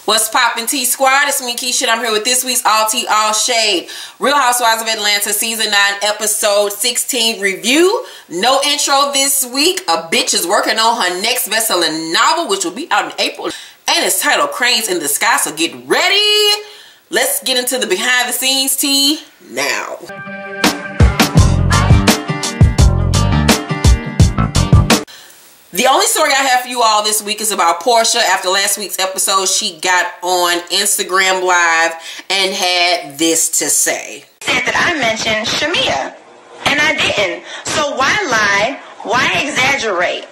What's poppin' T Squad? It's me, Keisha. I'm here with this week's All Tea, All Shade Real Housewives of Atlanta Season 9, Episode 16 review. No intro this week. A bitch is working on her next best-selling novel, which will be out in April. And it's titled Cranes in the Sky, so get ready. Let's get into the behind-the-scenes tea now. The only story I have for you all this week is about Porsha. After last week's episode, she got on Instagram Live and had this to say. Said that I mentioned Shamia, and I didn't. So why lie? Why exaggerate?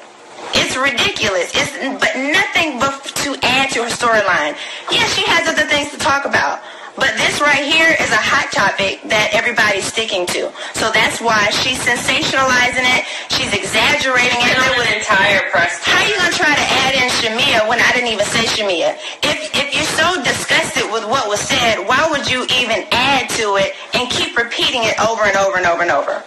It's ridiculous. But nothing but to add to her storyline. Yes, she has other things to talk about. But this right here is a hot topic that everybody's sticking to. So that's why she's sensationalizing it. She's exaggerating it. And with entire press. How are you going to try to add in Shamia when I didn't even say Shamia? If you're so disgusted with what was said, why would you even add to it and keep repeating it over and over and over and over?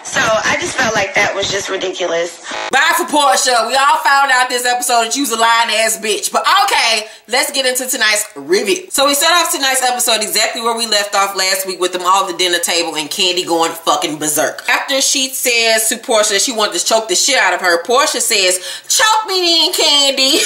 So I just felt like that was just ridiculous. Bye for Porsha. We all found out this episode that you was a lying ass bitch. But okay, let's get into tonight's review. So we start off tonight's episode exactly where we left off last week with them all at the dinner table and Kandi going fucking berserk. After she says to Porsha that she wanted to choke the shit out of her, Porsha says, "Choke me then, Kandi."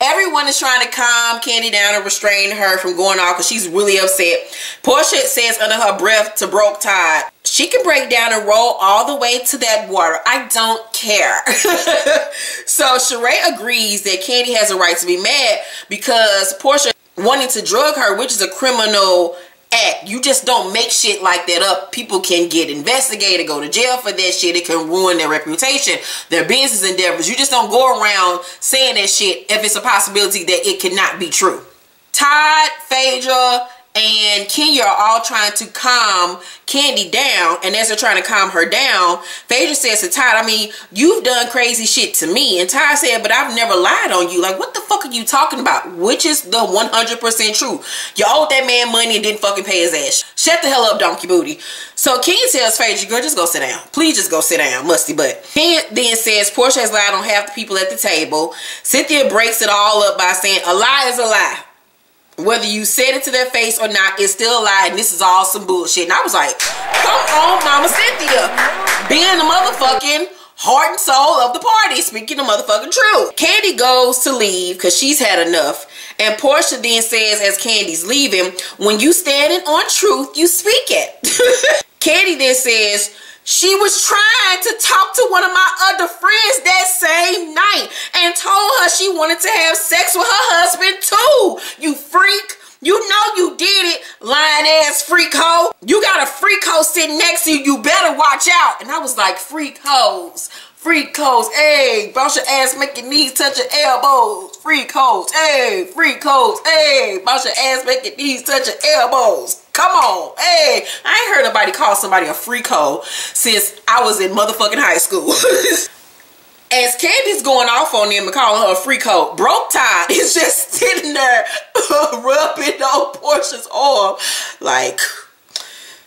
Everyone is trying to calm Kandi down and restrain her from going off because she's really upset. Porsha says under her breath to Broke Tide, she can break down and roll all the way to that water. I don't care. So Shereé agrees that Kandi has a right to be mad because Porsha wanting to drug her, which is a criminal act. You just don't make shit like that up. People can get investigated, go to jail for that shit. It can ruin their reputation, their business endeavors. You just don't go around saying that shit if it's a possibility that it cannot be true. Todd, Phaedra, and Kenya are all trying to calm Kandi down, and as they're trying to calm her down, Phaedra says to Todd, I mean, you've done crazy shit to me. And Todd said, but I've never lied on you. Like, what the fuck are you talking about? Which is the 100% truth. You owed that man money and didn't fucking pay his ass. Shut the hell up, donkey booty. So Kenya tells Phaedra, girl, just go sit down. Please just go sit down, musty butt. Kenya then says Porsha has lied on half the people at the table. Cynthia breaks it all up by saying, a lie is a lie. Whether you said it to their face or not, it's still a lie, and this is all some bullshit. And I was like, come on, Mama Cynthia. Being the motherfucking heart and soul of the party, speaking the motherfucking truth. Kandi goes to leave because she's had enough. And Porsha then says, as Kandi's leaving, when you standing on truth, you speak it. Kandi then says, she was trying to talk to one of my other friends that same night and told her she wanted to have sex with her husband too. You freak. You know you did it, lying ass freak hoe. You got a freak hoe sitting next to you. You better watch out. And I was like, freak hoes. Freak hoes. Hey, bounce your ass, make your knees touch your elbows. Freak hoes. Hey, freak hoes. Hey, bounce your ass, make your knees touch your elbows. Come on. Hey, I ain't heard nobody call somebody a freak hoe since I was in motherfucking high school. As Kandi's going off on them and calling her a freak hoe, Broke Tide is just sitting there rubbing on Porsha's arm like,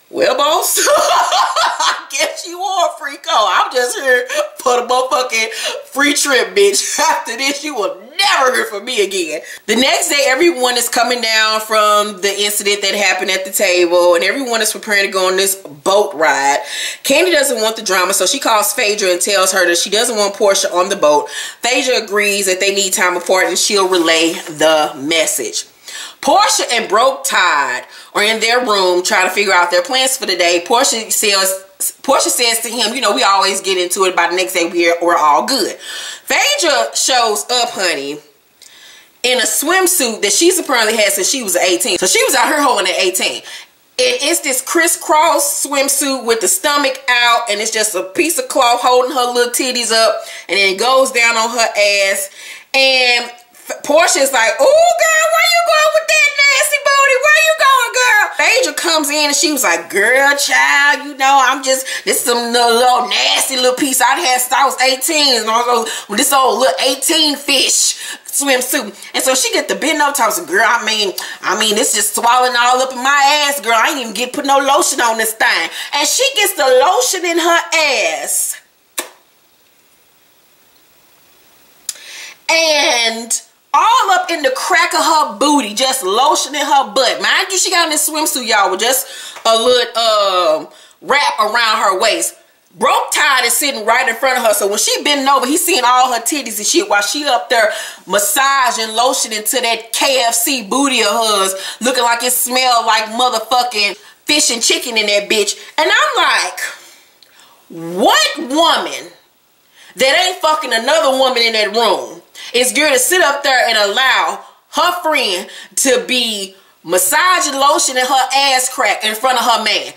well, boss, I guess you are a freak hoe. I'm just here for the motherfucking free trip, bitch. After this, you will never hear from me again. The next day, everyone is coming down from the incident that happened at the table, and everyone is preparing to go on this boat ride. Kandi doesn't want the drama, so she calls Phaedra and tells her that she doesn't want Porsha on the boat. Phaedra agrees that they need time apart, and she'll relay the message. Porsha and Broke Tide are in their room trying to figure out their plans for the day. Porsha says to him, you know, we always get into it. By the next day, we're all good. Phaedra shows up, honey, in a swimsuit that she's apparently had since she was 18. So she was out here holding at 18. It's this crisscross swimsuit with the stomach out, and it's just a piece of cloth holding her little titties up, and then it goes down on her ass. And Porsha's like, oh, girl, where you going with that nasty booty? Where you going, girl? Phaedra comes in and she was like, girl, child, you know, this is some little nasty little piece I had since I was 18. And also with this old little 18 fish swimsuit. And so she get the bend over top. So, girl, I mean, it's just swallowing all up in my ass, girl. I ain't even put no lotion on this thing. And she gets the lotion in her ass. And all up in the crack of her booty, just lotioning her butt. Mind you, she got in this swimsuit, y'all, with just a little wrap around her waist. Broke Tide is sitting right in front of her, so when she bending over, he's seeing all her titties and shit while she up there massaging, lotioning to that KFC booty of hers, looking like it smelled like motherfucking fish and chicken in that bitch. And I'm like, what woman that ain't fucking another woman in that room is going to sit up there and allow her friend to be massaging, lotioning her ass crack in front of her man?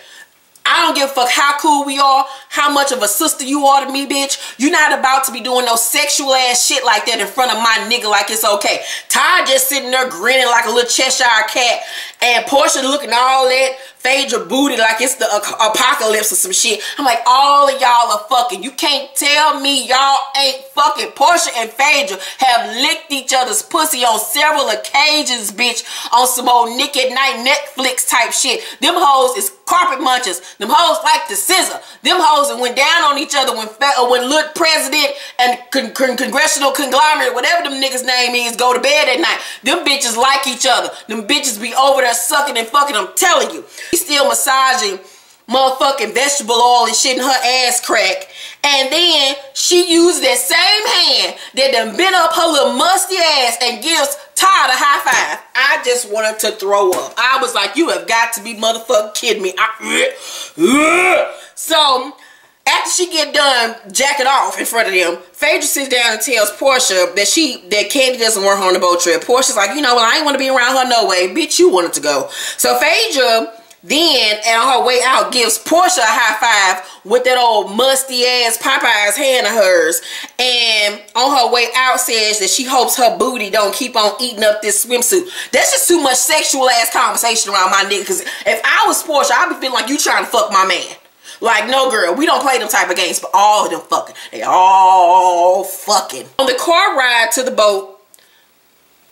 I don't give a fuck how cool we are, how much of a sister you are to me, bitch. You're not about to be doing no sexual ass shit like that in front of my nigga like it's okay. Ty just sitting there grinning like a little Cheshire cat, and Porsha looking all that Phaedra booty like it's the apocalypse or some shit. I'm like, all of y'all are fucking. You can't tell me y'all ain't fucking. Porsha and Phaedra have licked each other's pussy on several occasions, bitch, on some old Nick at Night Netflix type shit. Them hoes is carpet munchers. Them hoes like the scissor. Them hoes that went down on each other when Look President and Congressional Conglomerate, whatever them niggas' name is, go to bed at night. Them bitches like each other. Them bitches be over there sucking and fucking. I'm telling you. He's still massaging motherfucking vegetable oil and shit in her ass crack. And then she used that same hand that done bent up her little musty ass and gives Todd a high five. I just wanted to throw up. I was like, you have got to be motherfucking kidding me. So after she get done jacking off in front of them, Phaedra sits down and tells Porsha that Kandi doesn't want her on the boat trip. Portia's like, you know, well, I ain't want to be around her no way. Bitch, you wanted to go. So Phaedra then, on her way out, gives Porsha a high five with that old musty ass Popeye's hand of hers. And on her way out says that she hopes her booty don't keep on eating up this swimsuit. That's just too much sexual ass conversation around my nigga. Because if I was Porsha, I'd be feeling like you trying to fuck my man. Like, no girl, we don't play them type of games, but all of them fucking. They all fucking. On the car ride to the boat,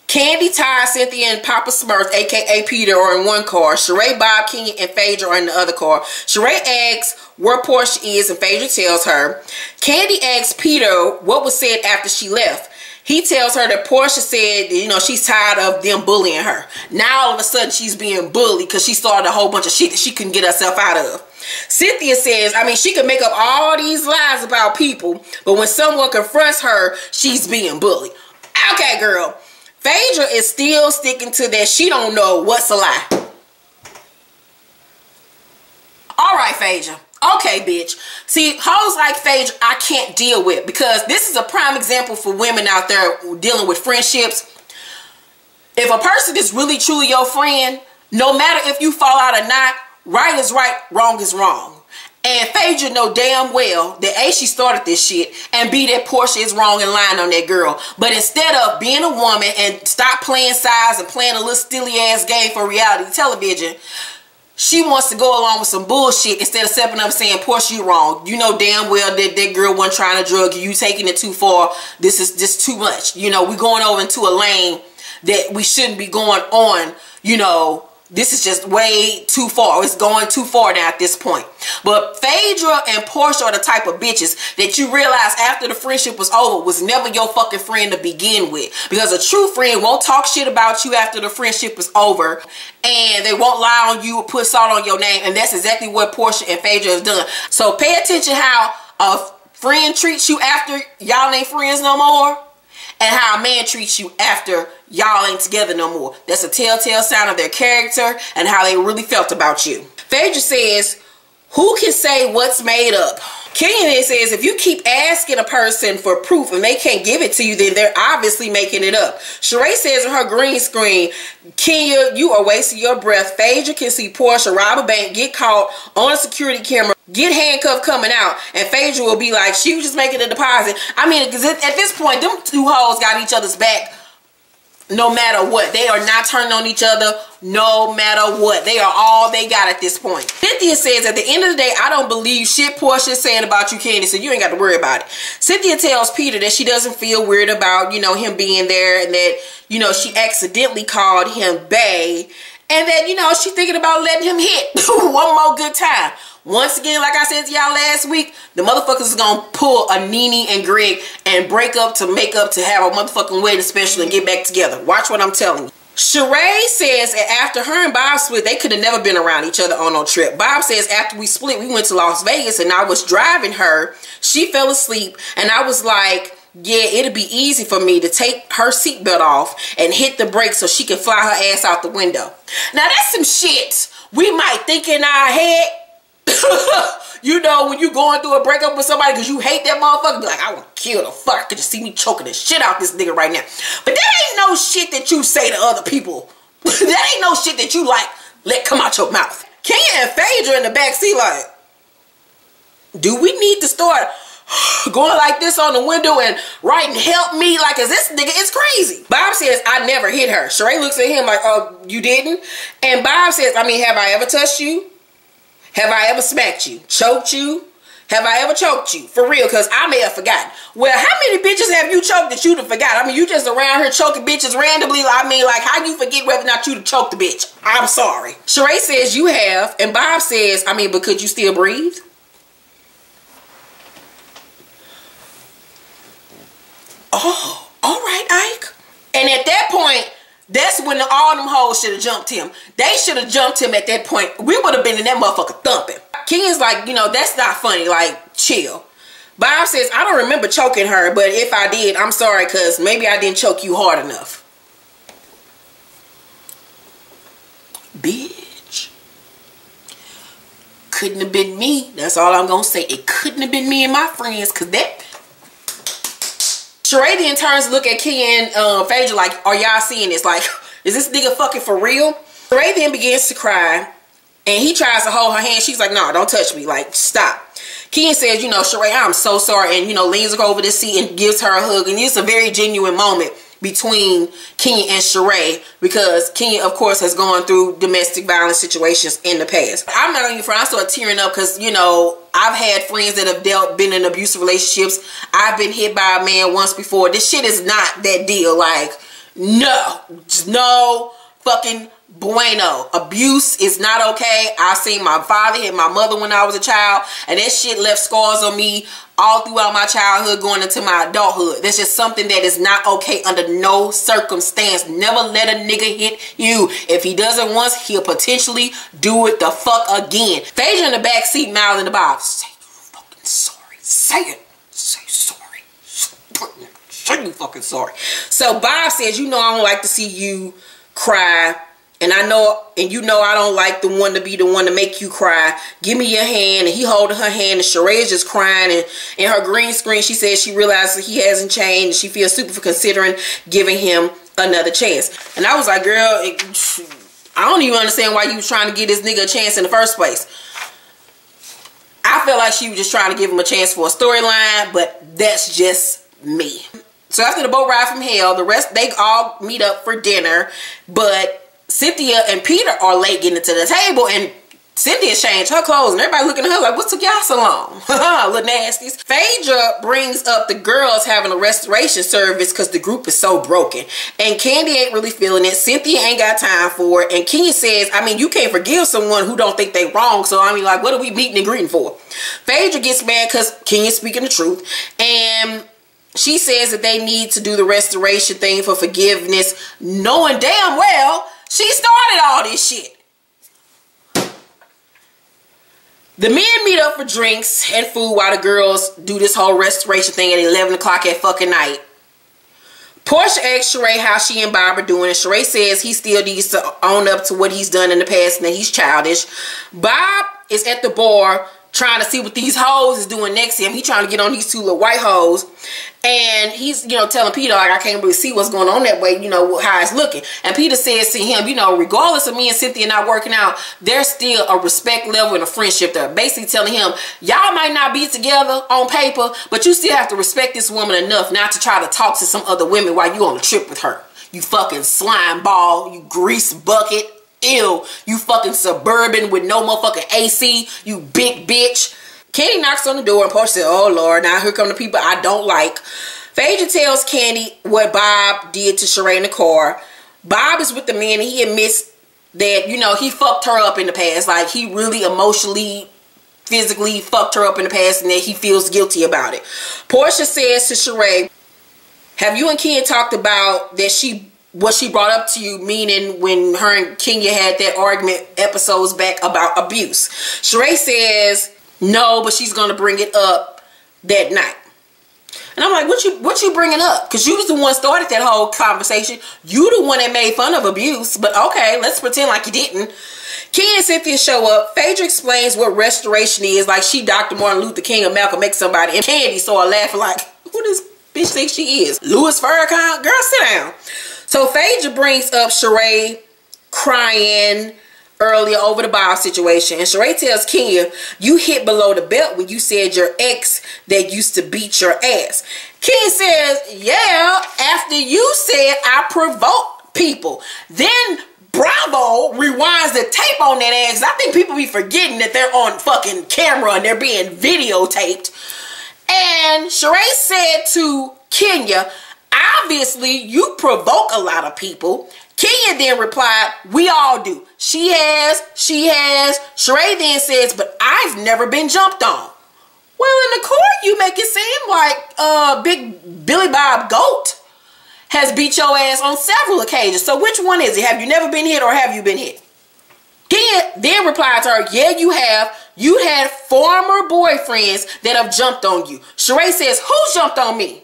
Kandi, Ty, Cynthia, and Papa Smurf, aka Peter, are in one car. Shereé, Bob, King, and Phaedra are in the other car. Shereé asks where Porsha is, and Phaedra tells her. Kandi asks Peter what was said after she left. He tells her that Porsha said, you know, she's tired of them bullying her. Now all of a sudden she's being bullied because she started a whole bunch of shit that she couldn't get herself out of. Cynthia says, I mean, she can make up all these lies about people, but when someone confronts her, she's being bullied. Okay, girl. Phaedra is still sticking to that she don't know what's a lie. Alright, Phaedra. Okay, bitch. See, hoes like Phaedra I can't deal with, because this is a prime example for women out there dealing with friendships. If a person is really truly your friend, no matter if you fall out or not, right is right, wrong is wrong. And Phaedra know damn well that A, she started this shit, and B, that Porsha is wrong and lying on that girl. But instead of being a woman and stop playing sides and playing a little stilly ass game for reality television, she wants to go along with some bullshit instead of stepping up and saying, Porsha, you wrong. You know damn well that that girl wasn't trying to drug you. You taking it too far. This is just too much. You know, we going over into a lane that we shouldn't be going on, you know. This is just way too far. It's going too far now at this point. But Phaedra and Porsha are the type of bitches that you realize after the friendship was over was never your fucking friend to begin with. Because a true friend won't talk shit about you after the friendship is over. And they won't lie on you or put salt on your name. And that's exactly what Porsha and Phaedra has done. So pay attention how a friend treats you after y'all ain't friends no more. And how a man treats you after y'all ain't together no more. That's a telltale sign of their character and how they really felt about you. Phaedra says, who can say what's made up? Kenyon says, if you keep asking a person for proof and they can't give it to you, then they're obviously making it up. Shereé says in her green screen, Kenya, you are wasting your breath. Phaedra can see Porsha rob a bank, get caught on a security camera, get handcuffed coming out, and Phaedra will be like, she was just making a deposit. I mean, because at this point, them two hoes got each other's back no matter what. They are not turning on each other no matter what. They are all they got at this point. Cynthia says, at the end of the day, I don't believe shit Porsha is saying about you, Kandi, so you ain't got to worry about it. Cynthia tells Peter that she doesn't feel weird about, you know, him being there, and that, you know, she accidentally called him bae, and that, you know, she's thinking about letting him hit one more good time. Once again, like I said to y'all last week, the motherfuckers is gonna pull a Nene and Greg and break up to make up to have a motherfucking wedding special and get back together. Watch what I'm telling you. Shereé says that after her and Bob split, they could have never been around each other on no trip. Bob says after we split, we went to Las Vegas and I was driving her. She fell asleep and I was like, yeah, it'd be easy for me to take her seatbelt off and hit the brakes so she can fly her ass out the window. Now that's some shit we might think in our head. You know, when you going through a breakup with somebody because you hate that motherfucker, be like, I would kill the fuck. Could you see me choking the shit out this nigga right now? But that ain't no shit that you say to other people. That ain't no shit that you like let come out your mouth. Kandi and Phaedra in the backseat like, do we need to start going like this on the window and writing help me? Like, is this nigga is crazy? Bob says, I never hit her. Shereé looks at him like, oh, you didn't? And Bob says, I mean, have I ever touched you? Have I ever smacked you? Choked you? Have I ever choked you? For real, because I may have forgotten. Well, how many bitches have you choked that you'd have forgot? I mean, you just around here choking bitches randomly. I mean, like, how you forget whether or not you'd have choked the bitch? I'm sorry. Shereé says you have, and Bob says, I mean, but could you still breathe? Oh, all right, Ike. And at that point, that's when all them hoes should have jumped him. They should have jumped him at that point. We would have been in that motherfucker thumping. King's like, you know, that's not funny. Like, chill. Bob says, I don't remember choking her, but if I did, I'm sorry, because maybe I didn't choke you hard enough. Bitch. Couldn't have been me. That's all I'm going to say. It couldn't have been me and my friends, because that... Shereé then turns to look at Kandi and Phaedra like, are y'all seeing this? Like, is this nigga fucking for real? Shereé then begins to cry, and he tries to hold her hand. She's like, no, don't touch me. Like, stop. Kandi says, you know, Shereé, I'm so sorry, and, you know, leans over the seat and gives her a hug, and it's a very genuine moment between Kandi and Shereé, because Kandi, of course, has gone through domestic violence situations in the past. I'm not on you front. I started tearing up because, you know, I've had friends that have been in abusive relationships. I've been hit by a man once before. This shit is not that deal. Like, no fucking bueno. Abuse is not okay. I've seen my father hit my mother when I was a child, and that shit left scars on me all throughout my childhood going into my adulthood. That's just something that is not okay under no circumstance. Never let a nigga hit you. If he does it once, he'll potentially do it the fuck again. Phaedra in the back seat mouthing the Bob, say you fucking sorry. Say it. Say sorry. Say you fucking sorry. So Bob says, you know, I don't like to see you cry. And I know, and you know, I don't like the one to be the one to make you cry. Give me your hand. And he holding her hand, and Shereé is just crying. And in her green screen, she says she realizes that he hasn't changed. And she feels stupid for considering giving him another chance. And I was like, girl, I don't even understand why you was trying to give this nigga a chance in the first place. I felt like she was just trying to give him a chance for a storyline, but that's just me. So after the boat ride from hell, the rest, they all meet up for dinner, but Cynthia and Peter are late getting to the table, and Cynthia changed her clothes, and everybody looking at her like, what took y'all so long? Little nasties. Phaedra brings up the girls having a restoration service because the group is so broken, and Kandi ain't really feeling it. Cynthia ain't got time for it, and Kandi says, I mean, you can't forgive someone who don't think they wrong, so I mean, like, what are we meeting and greeting for? Phaedra gets mad because Kandi is speaking the truth, and she says that they need to do the restoration thing for forgiveness, knowing damn well she started all this shit. The men meet up for drinks and food while the girls do this whole restoration thing at 11 o'clock at fucking night. Porsha asks Shereé how she and Bob are doing, and Shereé says he still needs to own up to what he's done in the past and that he's childish. Bob is at the bar trying to see what these hoes is doing next to him. He trying to get on these two little white hoes. And he's, you know, telling Peter, like, I can't really see what's going on that way, you know, how it's looking. And Peter says to him, you know, regardless of me and Cynthia not working out, there's still a respect level and a friendship there. Basically telling him, y'all might not be together on paper, but you still have to respect this woman enough not to try to talk to some other women while you on a trip with her. You fucking slime ball, you grease bucket. Ew, you fucking suburban with no motherfucking AC, you big bitch. Kandi knocks on the door and Porsha says, oh Lord, now here come the people I don't like. Phaedra tells Kandi what Bob did to Shereé in the car. Bob is with the man and he admits that, you know, he fucked her up in the past. Like, he really emotionally physically fucked her up in the past and that he feels guilty about it. Porsha says to Shereé, have you and Kenya talked about that what she brought up to you, meaning when her and Kenya had that argument episodes back about abuse? Shereé says no, but she's going to bring it up that night. And I'm like, what you bringing up? Because you was the one started that whole conversation. You the one that made fun of abuse. But okay, let's pretend like you didn't. Kenya and Cynthia show up. Phaedra explains what restoration is. Like she Dr. Martin Luther King or Malcolm X somebody. And Kandi started laughing like, who this bitch thinks she is? Louis Farrakhan? Girl, sit down. So Phaedra brings up Shereé crying earlier over the Bob situation, and Shereé tells Kenya, you hit below the belt when you said your ex that used to beat your ass. Kenya says, yeah, after you said I provoked people. Then Bravo rewinds the tape on that ass. I think people be forgetting that they're on fucking camera and they're being videotaped. And Shereé said to Kenya, obviously you provoke a lot of people. Kenya then replied, we all do. She has. Shereé then says, but I've never been jumped on. Well, in the court, you make it seem like Big Billy Bob Goat has beat your ass on several occasions. So which one is it? Have you never been hit or have you been hit? Kenya then replied to her, yeah, you have. You had former boyfriends that have jumped on you. Shereé says, who jumped on me?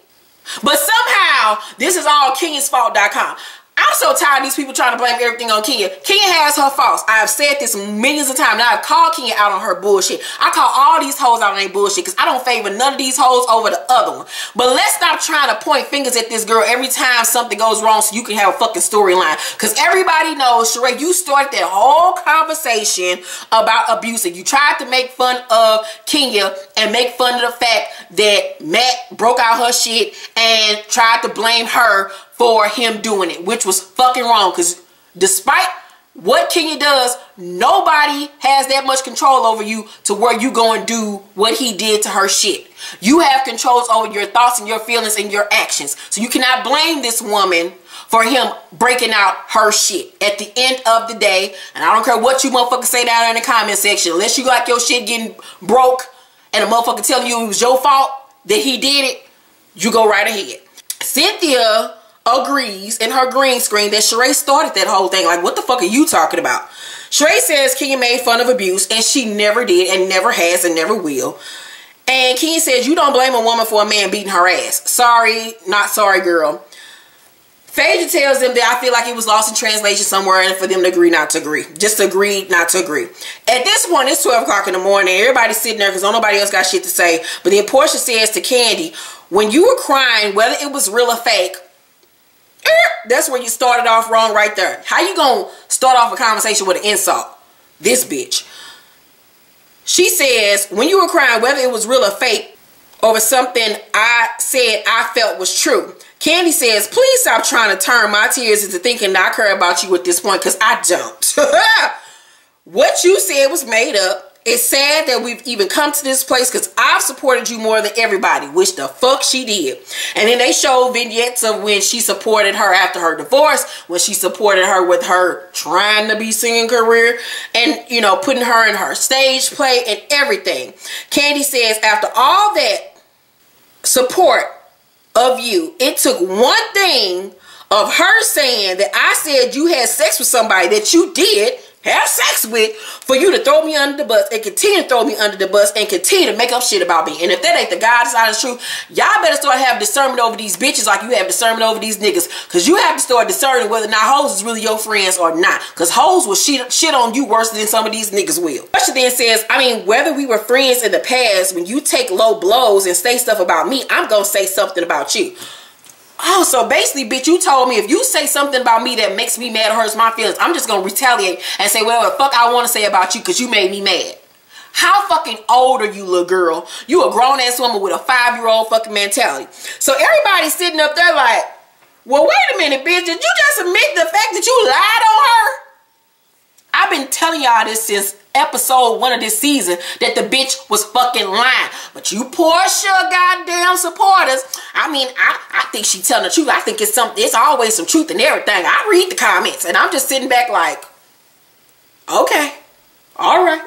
But somehow, this is all KenyasFault.com. I'm so tired of these people trying to blame everything on Kenya. Kenya has her faults. I have said this millions of times. Now I've called Kenya out on her bullshit. I call all these hoes out on their bullshit because I don't favor none of these hoes over the other one. But let's stop trying to point fingers at this girl every time something goes wrong so you can have a fucking storyline. Because everybody knows, Shereé, you started that whole conversation about abuse. You tried to make fun of Kenya and make fun of the fact that Matt broke out her shit and tried to blame her for him doing it, which was fucking wrong. Because despite what Kenya does, nobody has that much control over you to where you go and do what he did to her shit. You have controls over your thoughts and your feelings and your actions. So you cannot blame this woman for him breaking out her shit. At the end of the day, and I don't care what you motherfuckers say down there in the comment section, unless you like your shit getting broke and a motherfucker telling you it was your fault that he did it, you go right ahead. Cynthia agrees in her green screen that Shereé started that whole thing. Like, what the fuck are you talking about? Shereé says Kenya made fun of abuse, and she never did and never has and never will. And Kenya says, you don't blame a woman for a man beating her ass. Sorry, not sorry, girl. Phaedra tells them that I feel like it was lost in translation somewhere and for them to agree not to agree. Just agree not to agree. At this point, it's 12 o'clock in the morning. Everybody's sitting there because nobody else got shit to say. But then Porsha says to Kandi, when you were crying, whether it was real or fake, that's where you started off wrong right there. How you gonna start off a conversation with an insult? This bitch. She says, when you were crying, whether it was real or fake, over something I said I felt was true. Kandi says, please stop trying to turn my tears into thinking that I care about you at this point, because I don't. What you said was made up. It's sad that we've even come to this place because I've supported you more than everybody, which the fuck she did. And then they show vignettes of when she supported her after her divorce, when she supported her with her trying to be singing career and, you know, putting her in her stage play and everything. Kandi says, after all that support of you, it took one thing of her saying that I said you had sex with somebody that you did have sex with for you to throw me under the bus and continue to throw me under the bus and continue to make up shit about me. And if that ain't the God side of the truth, y'all better start having discernment over these bitches like you have discernment over these niggas. Because you have to start discerning whether or not hoes is really your friends or not. Because hoes will shit on you worse than some of these niggas will. Porsha then says, I mean, whether we were friends in the past, when you take low blows and say stuff about me, I'm going to say something about you. Oh, so basically, bitch, you told me if you say something about me that makes me mad or hurts my feelings, I'm just going to retaliate and say whatever the fuck I want to say about you because you made me mad. How fucking old are you, little girl? You a grown-ass woman with a 5-year-old fucking mentality. So everybody's sitting up there like, well, wait a minute, bitch. Did you just admit the fact that you lied on her? I've been telling y'all this since episode 1 of this season that the bitch was fucking lying. But you Porsha goddamn supporters, I mean, I think she telling the truth. I think it's always some truth in everything. I read the comments and I'm just sitting back like, okay, all right.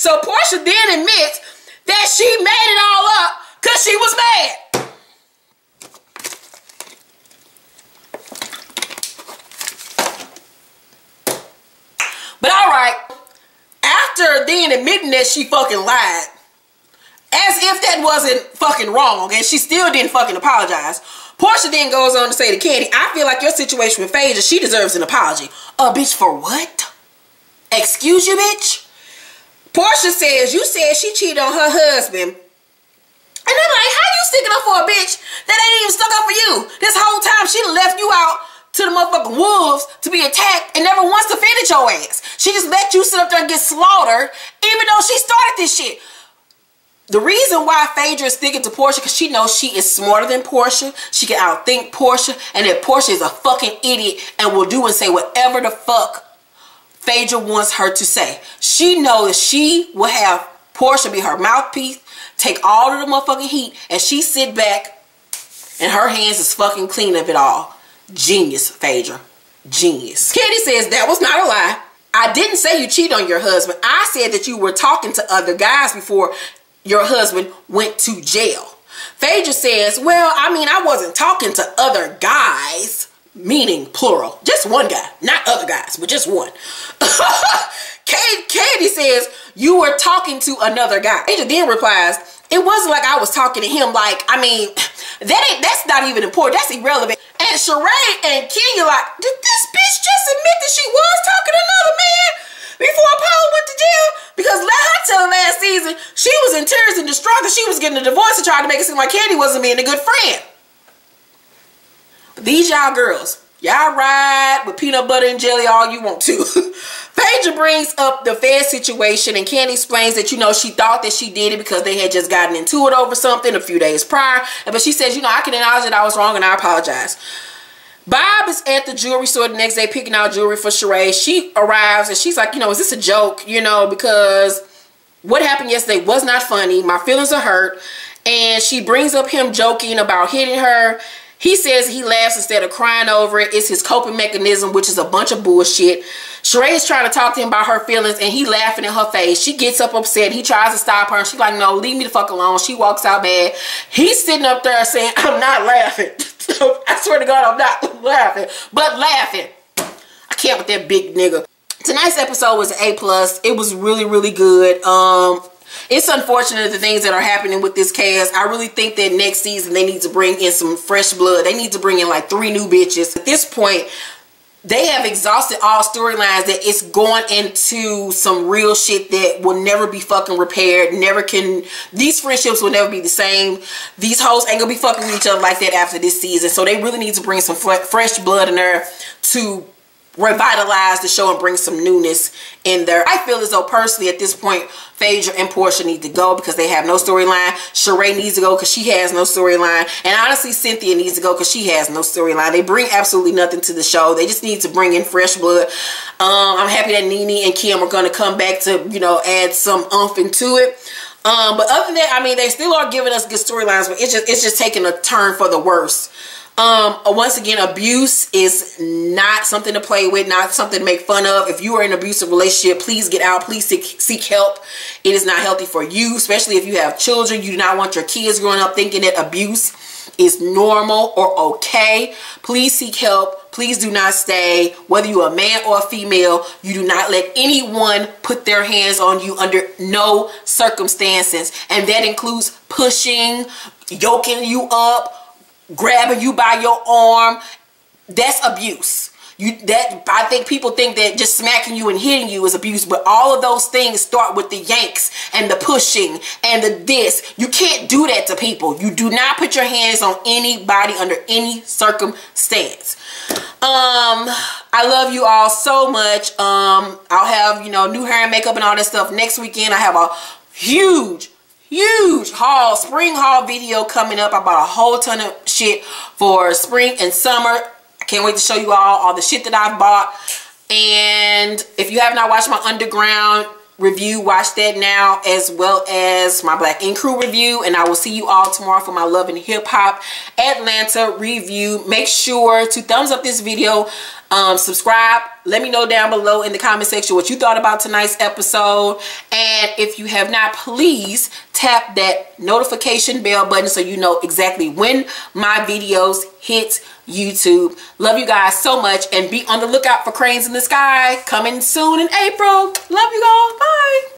So Porsha then admits that she made it all up because she was mad. But alright, after then admitting that she fucking lied, as if that wasn't fucking wrong, and she still didn't fucking apologize, Porsha then goes on to say to Kandi, I feel like your situation with Phaedra, she deserves an apology. Bitch, for what? Excuse you, bitch? Porsha says, you said she cheated on her husband. And I'm like, how you sticking up for a bitch that ain't even stuck up for you? This whole time she left you out to the motherfucking wolves to be attacked and never once defended your ass. She just let you sit up there and get slaughtered even though she started this shit. The reason why Phaedra is sticking to Porsha because she knows she is smarter than Porsha. She can outthink Porsha, and that Porsha is a fucking idiot and will do and say whatever the fuck Phaedra wants her to say. She knows she will have Porsha be her mouthpiece, take all of the motherfucking heat, and she sit back and her hands is fucking clean of it all. Genius, Phaedra. Genius. Kandi says that was not a lie. I didn't say you cheated on your husband. I said that you were talking to other guys before your husband went to jail. Phaedra says, well, I mean, I wasn't talking to other guys, meaning plural. Just one guy, not other guys, but just one. Kandi says, you were talking to another guy. Phaedra then replies, it wasn't like I was talking to him. Like, I mean, that's not even important. That's irrelevant. And Shereé and Kenya like, did this bitch just admit that she was talking to another man before Paul went to jail? Because let her tell last season, she was in tears and distraught that she was getting a divorce and tried to make it seem like Kandi wasn't being a good friend. But these y'all girls, y'all ride with peanut butter and jelly all you want to. Phaedra brings up the Fed situation and Kandi explains that, you know, she thought that she did it because they had just gotten into it over something a few days prior. But she says, you know, I can acknowledge that I was wrong and I apologize. Bob is at the jewelry store the next day picking out jewelry for Shereé. She arrives and she's like, you know, is this a joke? You know, because what happened yesterday was not funny. My feelings are hurt. And she brings up him joking about hitting her. He says he laughs instead of crying over it. It's his coping mechanism, which is a bunch of bullshit. Shereé is trying to talk to him about her feelings and he laughing in her face. She gets up upset. He tries to stop her and she's like, no, leave me the fuck alone. She walks out mad. He's sitting up there saying, I'm not laughing. I swear to God, I'm not laughing, but laughing. I can't with that big nigga. Tonight's episode was an A+. It was really, really good. It's unfortunate the things that are happening with this cast. I really think that next season they need to bring in some fresh blood. They need to bring in like 3 new bitches. At this point, they have exhausted all storylines that it's going into some real shit that will never be fucking repaired. These friendships will never be the same. These hoes ain't gonna be fucking with each other like that after this season. So they really need to bring some fresh blood in there to revitalize the show and bring some newness in there. I feel as though personally at this point Phaedra and Porsha need to go because they have no storyline. Shereé needs to go because she has no storyline, and honestly Cynthia needs to go because she has no storyline. They bring absolutely nothing to the show. They just need to bring in fresh blood. I'm happy that Nene and Kim are going to come back to, you know, add some oomph into it. But other than that, I mean, they still are giving us good storylines, but it's just taking a turn for the worse. Once again, abuse is not something to play with, not something to make fun of. If you are in an abusive relationship, please get out. Please seek help. It is not healthy for you, especially if you have children. You do not want your kids growing up thinking that abuse is normal or okay. Please seek help. Please do not stay. Whether you're a man or a female, you do not let anyone put their hands on you under no circumstances. And that includes pushing, yoking you up, grabbing you by your arm. That's abuse. I think people think that just smacking you and hitting you is abuse, but all of those things start with the yanks and the pushing and the this. You can't do that to people. You do not put your hands on anybody under any circumstance. I love you all so much. I'll have, you know, new hair and makeup and all that stuff next weekend. I have a huge haul, spring haul video coming up. I bought a whole ton of shit for spring and summer. I can't wait to show you all the shit that I've bought. And if you have not watched my Underground review, watch that now, as well as my Black Ink Crew review. And I will see you all tomorrow for my Love and Hip Hop Atlanta review. Make sure to thumbs up this video. Subscribe. Let me know down below in the comment section what you thought about tonight's episode. And if you have not, please tap that notification bell button so you know exactly when my videos hit YouTube. Love you guys so much, and be on the lookout for Cranes in the Sky coming soon in April. Love you all. Bye.